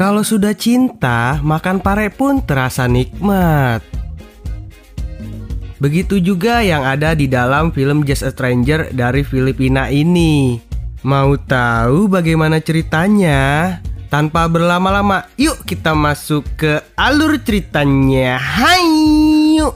Kalau sudah cinta, makan pare pun terasa nikmat. Begitu juga yang ada di dalam film Just a Stranger dari Filipina ini. Mau tahu bagaimana ceritanya? Tanpa berlama-lama, yuk kita masuk ke alur ceritanya. Hayu!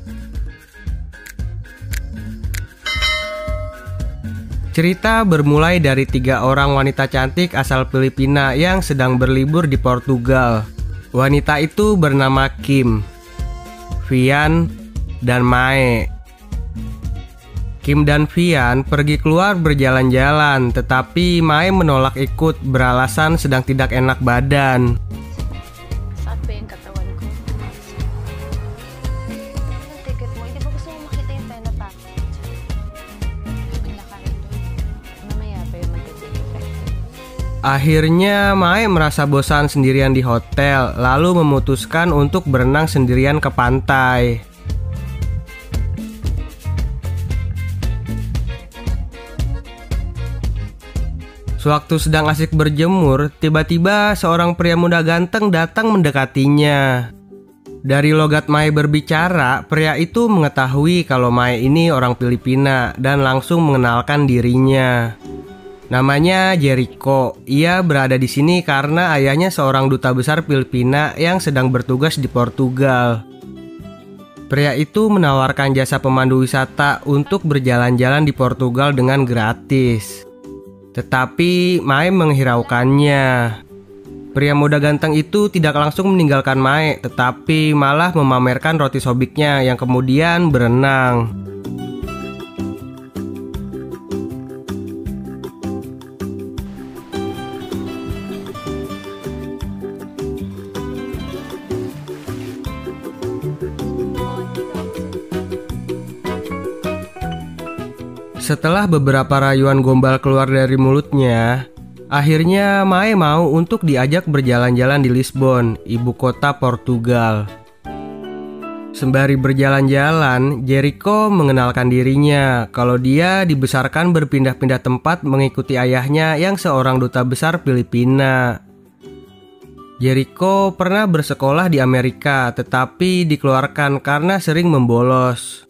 Cerita bermulai dari 3 orang wanita cantik asal Filipina yang sedang berlibur di Portugal. Wanita itu bernama Kim, Vian, dan Mae. Kim dan Vian pergi keluar berjalan-jalan, tetapi Mae menolak ikut beralasan sedang tidak enak badan. Saan ba yung katawan ko? Ang ticket mo, hindi ba gusto mo makita yung pena package? May nakain doon. Mamaya pa yung mag-take effect. Akhirnya Mae merasa bosan sendirian di hotel, lalu memutuskan untuk berenang sendirian ke pantai. Sewaktu sedang asik berjemur, tiba-tiba seorang pria muda ganteng datang mendekatinya. Dari logat Mae berbicara, pria itu mengetahui kalau Mae ini orang Filipina dan langsung mengenalkan dirinya. Namanya Jericho. Ia berada di sini karena ayahnya seorang duta besar Filipina yang sedang bertugas di Portugal. Pria itu menawarkan jasa pemandu wisata untuk berjalan-jalan di Portugal dengan gratis. Tetapi Mae menghiraukannya. Pria muda ganteng itu tidak langsung meninggalkan Mae, tetapi malah memamerkan roti sobiknya yang kemudian berenang. Setelah beberapa rayuan gombal keluar dari mulutnya, akhirnya Mae mau untuk diajak berjalan-jalan di Lisbon, ibu kota Portugal. Sembari berjalan-jalan, Jericho mengenalkan dirinya kalau dia dibesarkan berpindah-pindah tempat mengikuti ayahnya yang seorang duta besar Filipina. Jericho pernah bersekolah di Amerika, tetapi dikeluarkan karena sering membolos.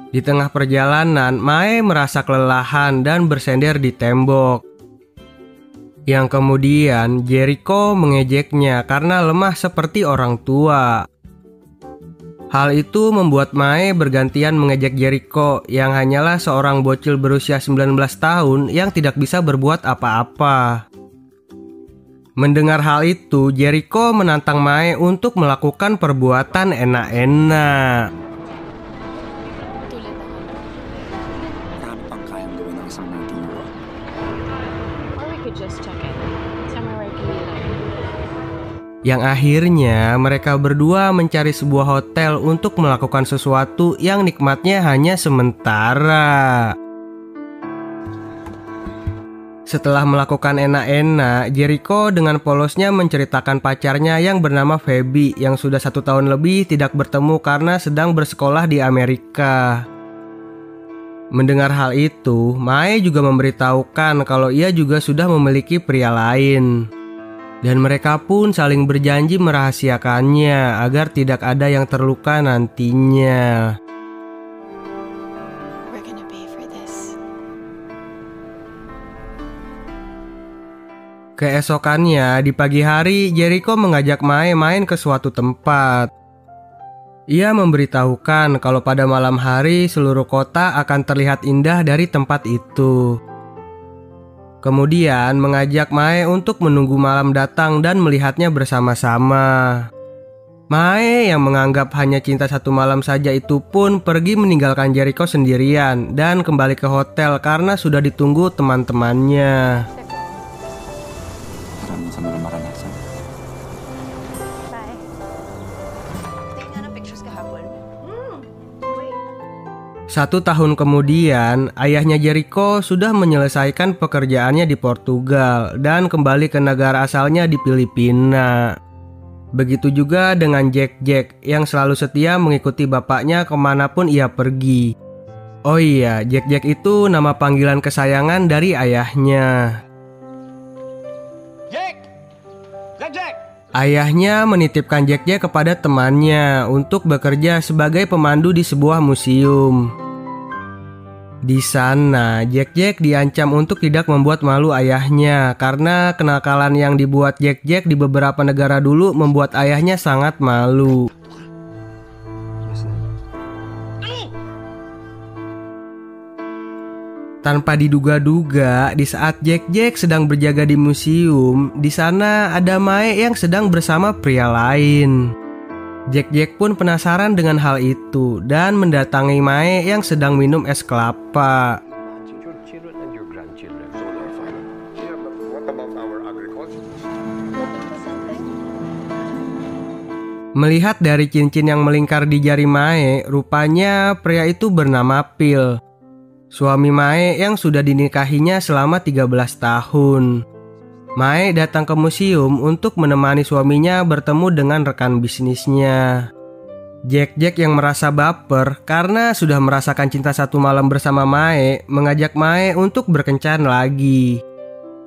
Di tengah perjalanan, Mae merasa kelelahan dan bersender di tembok. Yang kemudian Jericho mengejeknya karena lemah seperti orang tua. Hal itu membuat Mae bergantian mengejek Jericho yang hanyalah seorang bocil berusia 19 tahun yang tidak bisa berbuat apa-apa. Mendengar hal itu, Jericho menantang Mae untuk melakukan perbuatan enak-enak. Just check it. Somewhere where I can meet up. Yang akhirnya mereka berdua mencari sebuah hotel untuk melakukan sesuatu yang nikmatnya hanya sementara. Setelah melakukan enak-enak, Jericho dengan polosnya menceritakan pacarnya yang bernama Feby yang sudah 1 tahun lebih tidak bertemu karena sedang bersekolah di Amerika. Mendengar hal itu, Mae juga memberitahukan kalau ia juga sudah memiliki pria lain. Dan mereka pun saling berjanji merahasiakannya agar tidak ada yang terluka nantinya. We're gonna pay for this. Keesokannya, di pagi hari, Jericho mengajak Mae main ke suatu tempat. Ia memberitahukan kalau pada malam hari seluruh kota akan terlihat indah dari tempat itu. Kemudian mengajak Mae untuk menunggu malam datang dan melihatnya bersama-sama. Mae yang menganggap hanya cinta 1 malam saja itu pun pergi meninggalkan Jericho sendirian dan kembali ke hotel karena sudah ditunggu teman-temannya. Maraming sa mga maranasan. Bye. Tingnan nga ng pictures kahapon. Wait. 1 tahun kemudian, ayahnya Jericho sudah menyelesaikan pekerjaannya di Portugal dan kembali ke negara asalnya di Filipina. Begitu juga dengan Jack yang selalu setia mengikuti bapaknya kemanapun ia pergi. Oh iya, Jack itu nama panggilan kesayangan dari ayahnya. Ayahnya menitipkan Jack Jack kepada temannya untuk bekerja sebagai pemandu di sebuah museum. Di sana, Jack Jack diancam untuk tidak membuat malu ayahnya karena kenakalan yang dibuat Jack Jack di beberapa negara dulu membuat ayahnya sangat malu. Tanpa diduga-duga, di saat Jack Jack sedang berjaga di museum, di sana ada Mae yang sedang bersama pria lain. Jack Jack pun penasaran dengan hal itu dan mendatangi Mae yang sedang minum es kelapa. Melihat dari cincin yang melingkar di jari Mae, rupanya pria itu bernama Phil, suami Mae yang sudah dinikahinya selama 13 tahun. Mae datang ke museum untuk menemani suaminya bertemu dengan rekan bisnisnya. Jack Jack yang merasa baper karena sudah merasakan cinta satu malam bersama Mae, mengajak Mae untuk berkencan lagi.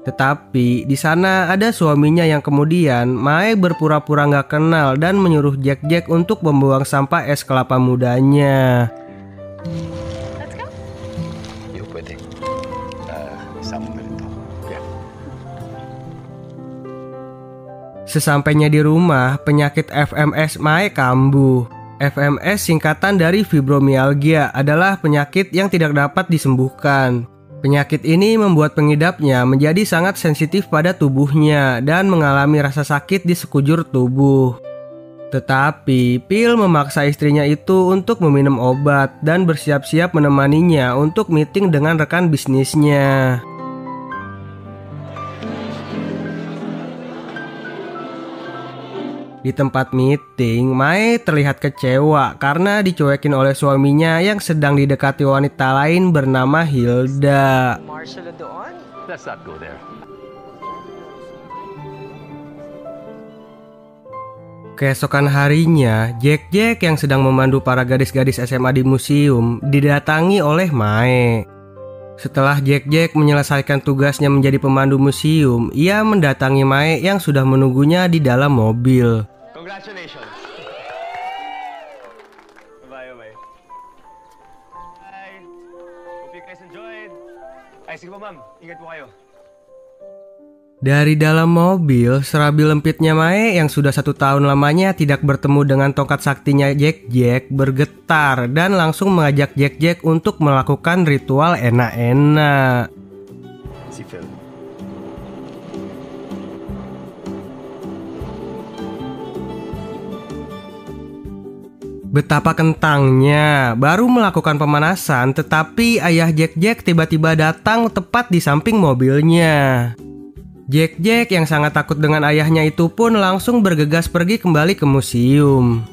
Tetapi di sana ada suaminya yang kemudian Mae berpura-pura gak kenal dan menyuruh Jack Jack untuk membuang sampah es kelapa mudanya. Sesampainya di rumah, penyakit FMS Mae kambuh. FMS singkatan dari fibromialgia adalah penyakit yang tidak dapat disembuhkan. Penyakit ini membuat pengidapnya menjadi sangat sensitif pada tubuhnya dan mengalami rasa sakit di sekujur tubuh. Tetapi Phil memaksa istrinya itu untuk meminum obat dan bersiap-siap menemaninya untuk meeting dengan rekan bisnisnya. Di tempat meeting, Mae terlihat kecewa karena dicuekin oleh suaminya yang sedang didekati wanita lain bernama Hilda. Keesokan harinya, Jack Jack yang sedang memandu para gadis-gadis SMA di museum didatangi oleh Mae. Setelah Jack Jack menyelesaikan tugasnya menjadi pemandu museum, ia mendatangi Mae yang sudah menunggunya di dalam mobil. Congratulations. Bye. Bye. Hope you guys enjoyed. Ay, sige po ma'am. Ingat po kayo. Dari dalam mobil, serabi lempitnya Mae yang sudah 1 tahun lamanya tidak bertemu dengan tongkat saktinya Jack Jack bergetar dan langsung mengajak Jack Jack untuk melakukan ritual enak-enak. Si Phil. Betapa kentangnya, baru melakukan pemanasan tetapi ayah Jack Jack tiba-tiba datang tepat di samping mobilnya. Jack Jack yang sangat takut dengan ayahnya itu pun langsung bergegas pergi kembali ke museum.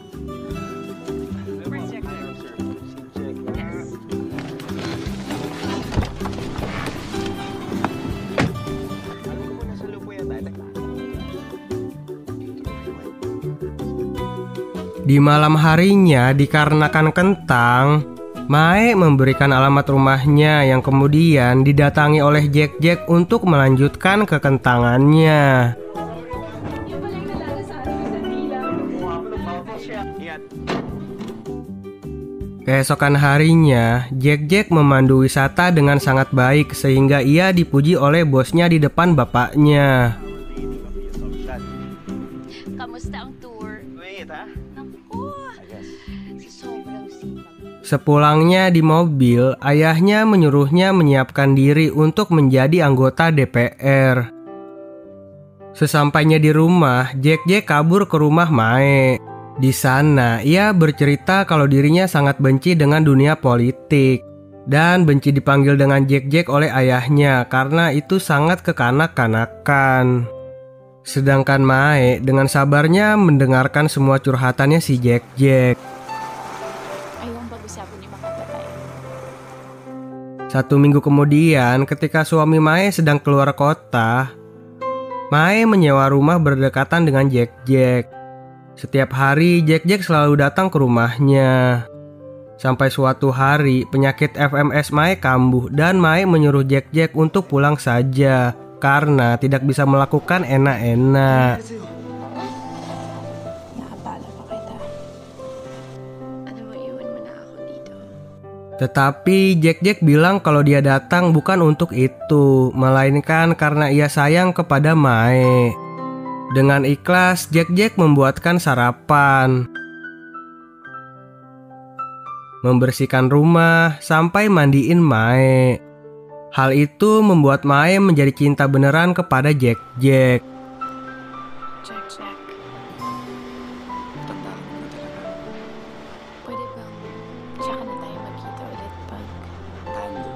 Di malam harinya, dikarenakan kentang, Mae memberikan alamat rumahnya yang kemudian didatangi oleh Jack Jack untuk melanjutkan kekentangannya. Keesokan harinya, Jack Jack memandu wisata dengan sangat baik sehingga ia dipuji oleh bosnya di depan bapaknya. Kamusta ang tour? Wait, ha? Naku, sobrang sipag. Sepulangnya di mobil, ayahnya menyuruhnya menyiapkan diri untuk menjadi anggota DPR. Sesampainya di rumah, Jack Jack kabur ke rumah Mae. Di sana, ia bercerita kalau dirinya sangat benci dengan dunia politik dan benci dipanggil dengan Jack Jack oleh ayahnya karena itu sangat kekanak-kanakan. Sedangkan Mae dengan sabarnya mendengarkan semua curhatannya si Jack Jack. Ayong pag-usapan ni makatatay. 1 minggu kemudian, ketika suami Mae sedang keluar kota, Mae menyewa rumah berdekatan dengan Jack Jack. Setiap hari Jack Jack selalu datang ke rumahnya. Sampai suatu hari penyakit FMS Mae kambuh dan Mae menyuruh Jack Jack untuk pulang saja karena tidak bisa melakukan enak-enak. Tetapi Jack bilang kalau dia datang bukan untuk itu, melainkan karena ia sayang kepada Mae. Dengan ikhlas, Jack membuatkan sarapan, membersihkan rumah, sampai mandiin Mae. Hal itu membuat Mae menjadi cinta beneran kepada Jack. Jack. Tanda mo na talaga. Pwede bang tsaka na tayo magkita ulit pag... Tando.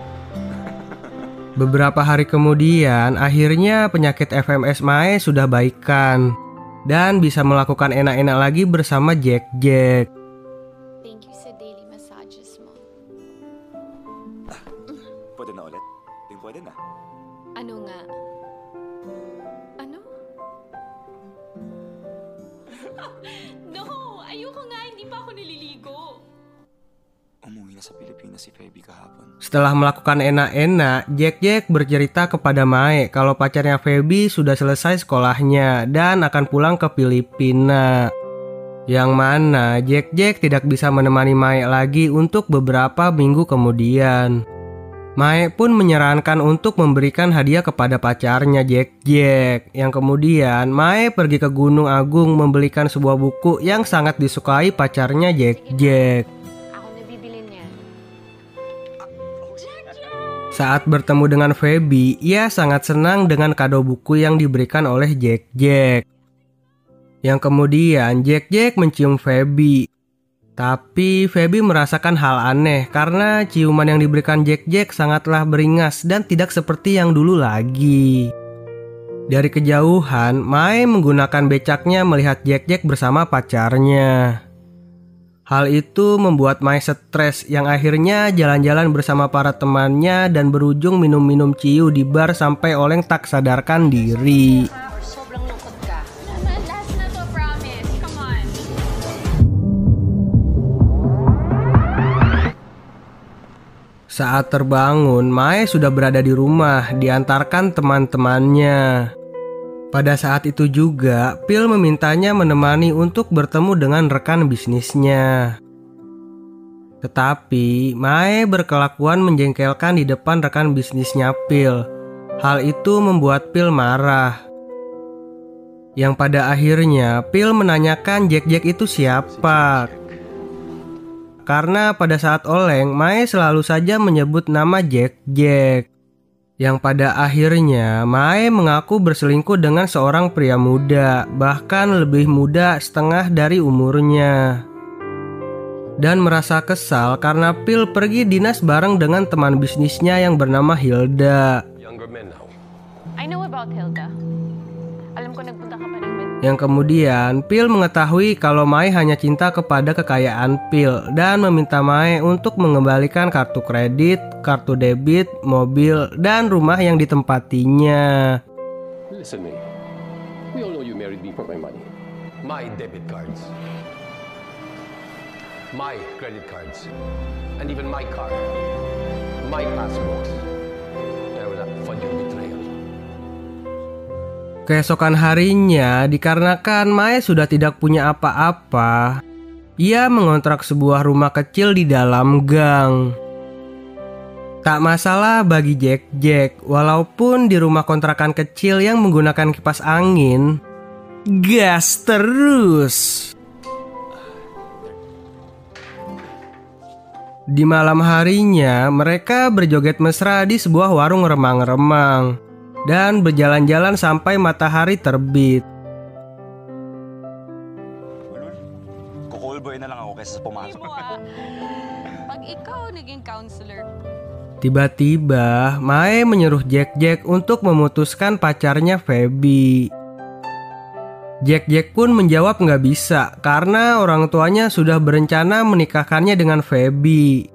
Beberapa hari kemudian, akhirnya penyakit FMS Mae sudah baikan dan bisa melakukan enak-enak lagi bersama Jack. Thank you sa daily massages mo. Pwede na ulit? Pwede na. Ano nga? Ano? No! Ayoko nga! Hindi pa ako nililigo! Umuwi na sa Pilipinas si Feby kahapon. Setelah melakukan enak-enak, Jack bercerita kepada Mae kalau pacarnya Feby sudah selesai sekolahnya dan akan pulang ke Filipina. Yang mana Jack tidak bisa menemani Mae lagi untuk beberapa minggu kemudian. Mae pun menyarankan untuk memberikan hadiah kepada pacarnya Jack. Yang kemudian Mae pergi ke Gunung Agung membelikan sebuah buku yang sangat disukai pacarnya Jack. Ako nabibili niyan. Saat bertemu dengan Feby, ia sangat senang dengan kado buku yang diberikan oleh Jack. Yang kemudian Jack mencium Feby. Tapi Feby merasakan hal aneh karena ciuman yang diberikan Jack sangatlah beringas dan tidak seperti yang dulu lagi. Dari kejauhan, Mae menggunakan becaknya melihat Jack bersama pacarnya. Hal itu membuat Mae stres yang akhirnya jalan-jalan bersama para temannya dan berujung minum-minum ciu di bar sampai Oleng tak sadarkan diri. Sobrang lungkot ka. Last na to, promise. Come on. Saat terbangun, Mae sudah berada di rumah, diantarkan teman-temannya. Pada saat itu juga, Phil memintanya menemani untuk bertemu dengan rekan bisnisnya. Tetapi, Mae berkelakuan menjengkelkan di depan rekan bisnisnya Phil. Hal itu membuat Phil marah. Yang pada akhirnya, Phil menanyakan Jack itu siapa. Karena pada saat Oleng, Mae selalu saja menyebut nama Jack. Yang pada akhirnya, Mae mengaku berselingkuh dengan seorang pria muda, bahkan lebih muda setengah dari umurnya. Dan merasa kesal karena Phil pergi dinas bareng dengan teman bisnisnya yang bernama Hilda. Younger men now. I know about Hilda. Alam ko nagpunta ka pa ng Yang kemudian, Phil mengetahui kalau Mae hanya cinta kepada kekayaan Phil dan meminta Mae untuk mengembalikan kartu kredit, kartu debit, mobil, dan rumah yang ditempatinya. Listen me. We all know you married me for my money. My debit cards. My credit cards. And even my car. My passbooks. I will not fund your betrayal. Keesokan harinya, dikarenakan Mae sudah tidak punya apa-apa, ia mengontrak sebuah rumah kecil di dalam gang. Tak masalah bagi Jack, walaupun di rumah kontrakan kecil yang menggunakan kipas angin, gas terus. Di malam harinya, mereka berjoget mesra di sebuah warung remang-remang dan berjalan-jalan sampai matahari terbit. Kukulboy na lang ako kaysa pumasok. Pag ikaw naging counselor. Tiba-tiba, Mae menyuruh Jack untuk memutuskan pacarnya Feby. Jack pun menjawab nggak bisa karena orang tuanya sudah berencana menikahkannya dengan Feby.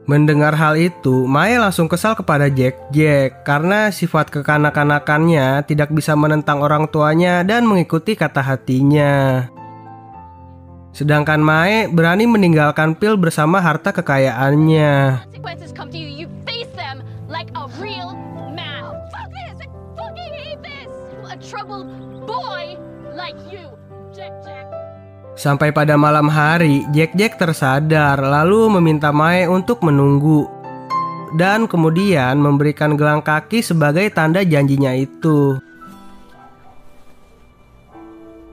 Mendengar hal itu, Mae langsung kesal kepada Jack karena sifat kekanak-kanakannya tidak bisa menentang orang tuanya dan mengikuti kata hatinya. Sedangkan Mae berani meninggalkan Phil bersama harta kekayaannya. Consequences come to you, you face them like a real man. Fuck this! I fucking hate this! A troubled boy like you, Jack. Sampai pada malam hari, Jack tersadar lalu meminta Mae untuk menunggu. Dan kemudian memberikan gelang kaki sebagai tanda janjinya itu.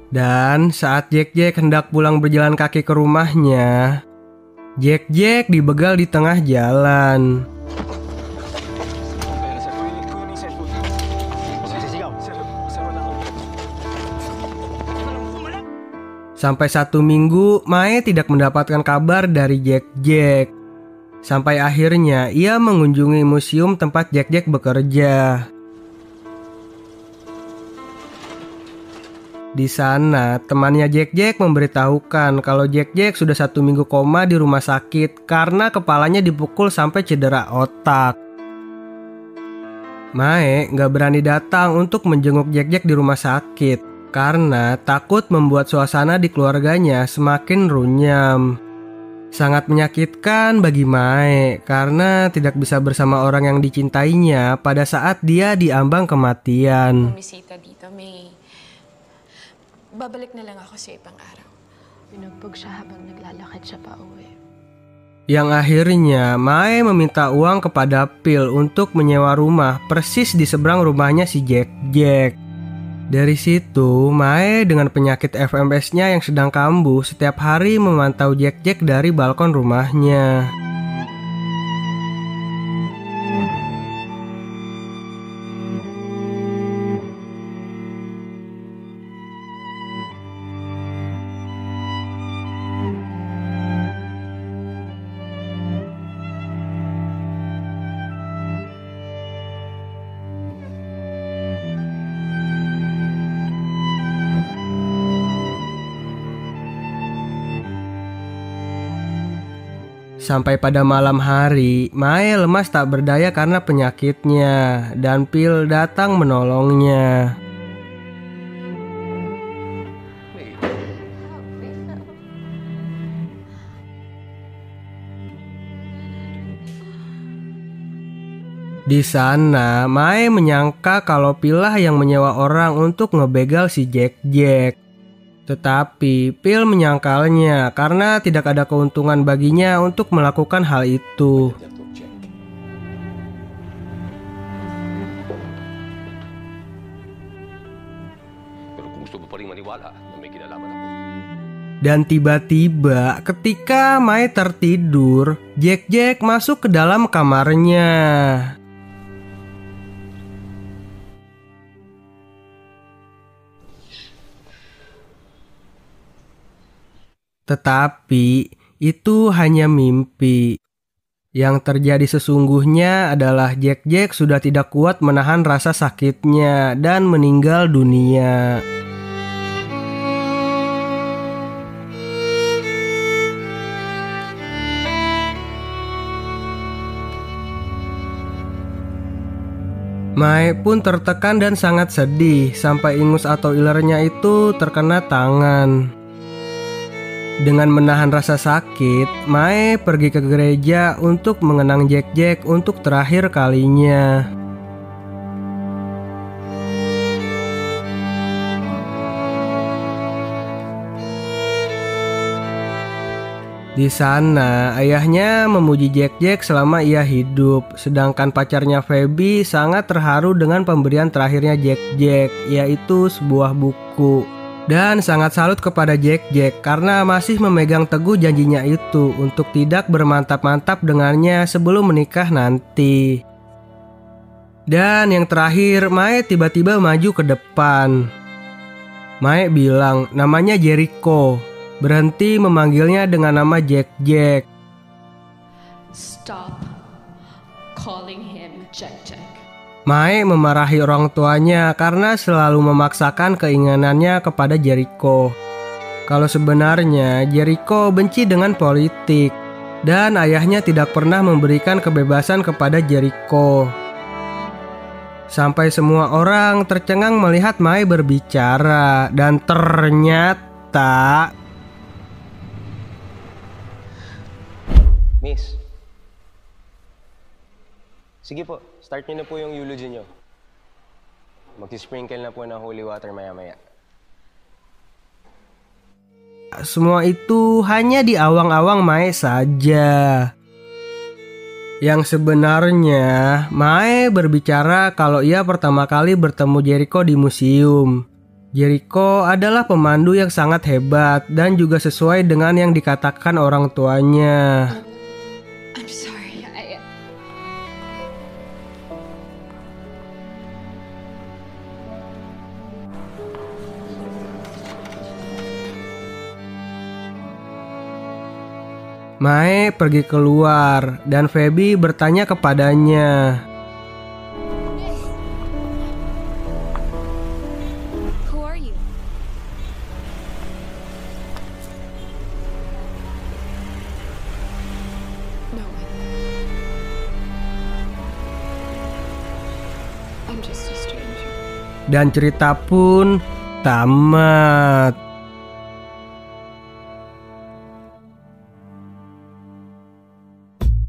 Dan saat Jack hendak pulang berjalan kaki ke rumahnya, Jack dibegal di tengah jalan. Sampai 1 minggu, Mae tidak mendapatkan kabar dari Jack. Sampai akhirnya ia mengunjungi museum tempat Jack bekerja. Di sana, temannya Jack memberitahukan kalau Jack sudah 1 minggu koma di rumah sakit karena kepalanya dipukul sampai cedera otak. Mae gak berani datang untuk menjenguk Jack di rumah sakit karena takut membuat suasana di keluarganya semakin runyam. Sangat menyakitkan bagi Mae karena tidak bisa bersama orang yang dicintainya pada saat dia diambang kematian. Bumisita dito, May. Babalik na lang ako sa ibang araw. Pinugbog siya habang naglalakad siya pa uwi. Yang akhirnya Mae meminta uang kepada Phil untuk menyewa rumah persis di seberang rumahnya si Jack. Dari situ, Mae dengan penyakit FMS-nya yang sedang kambuh setiap hari memantau Jack dari balkon rumahnya. Sampai pada malam hari, Mae lemas tak berdaya karena penyakitnya, dan Phil datang menolongnya. Di sana, Mae menyangka kalau Phil lah yang menyewa orang untuk ngebegal si Jack. Tetapi Phil menyangkalnya karena tidak ada keuntungan baginya untuk melakukan hal itu. Dan tiba-tiba ketika Mae tertidur, Jack masuk ke dalam kamarnya. Tetapi itu hanya mimpi. Yang terjadi sesungguhnya adalah Jack sudah tidak kuat menahan rasa sakitnya dan meninggal dunia. Mae pun tertekan dan sangat sedih sampai ingus atau ilernya itu terkena tangan. Dengan menahan rasa sakit, Mae pergi ke gereja untuk mengenang Jack untuk terakhir kalinya. Di sana, ayahnya memuji Jack selama ia hidup, sedangkan pacarnya Phoebe sangat terharu dengan pemberian terakhirnya Jack, yaitu sebuah buku. Dan sangat salut kepada Jack karena masih memegang teguh janjinya itu untuk tidak bermantap-mantap dengannya sebelum menikah nanti. Dan yang terakhir, Mae tiba-tiba maju ke depan. Mae bilang namanya Jericho, berhenti memanggilnya dengan nama Jack. Stop calling him Jack. Mae memarahi orang tuanya karena selalu memaksakan keinginannya kepada Jericho. Kalau sebenarnya Jericho benci dengan politik dan ayahnya tidak pernah memberikan kebebasan kepada Jericho. Sampai semua orang tercengang melihat Mae berbicara dan ternyata... Miss, sige po, start niyo na po yung eulogy niyo. Mag-sprinkle na po ng holy water maya-maya. semua itu hanya di awang-awang Mae saja. Yang sebenarnya Mae berbicara kalau ia pertama kali bertemu Jericho di museum. Jericho adalah pemandu yang sangat hebat dan juga sesuai dengan yang dikatakan orang tuanya. I'm sorry. Mae pergi keluar dan Feby bertanya kepadanya. Who are you? No. I'm just a stranger. Dan cerita pun tamat.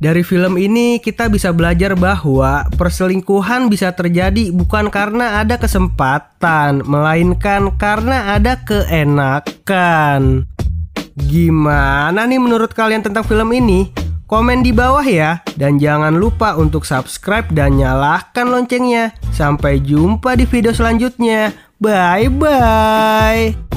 Dari film ini kita bisa belajar bahwa perselingkuhan bisa terjadi bukan karena ada kesempatan, melainkan karena ada keenakan. Gimana nih menurut kalian tentang film ini? Komen di bawah ya. Dan jangan lupa untuk subscribe dan nyalakan loncengnya. Sampai jumpa di video selanjutnya. Bye-bye.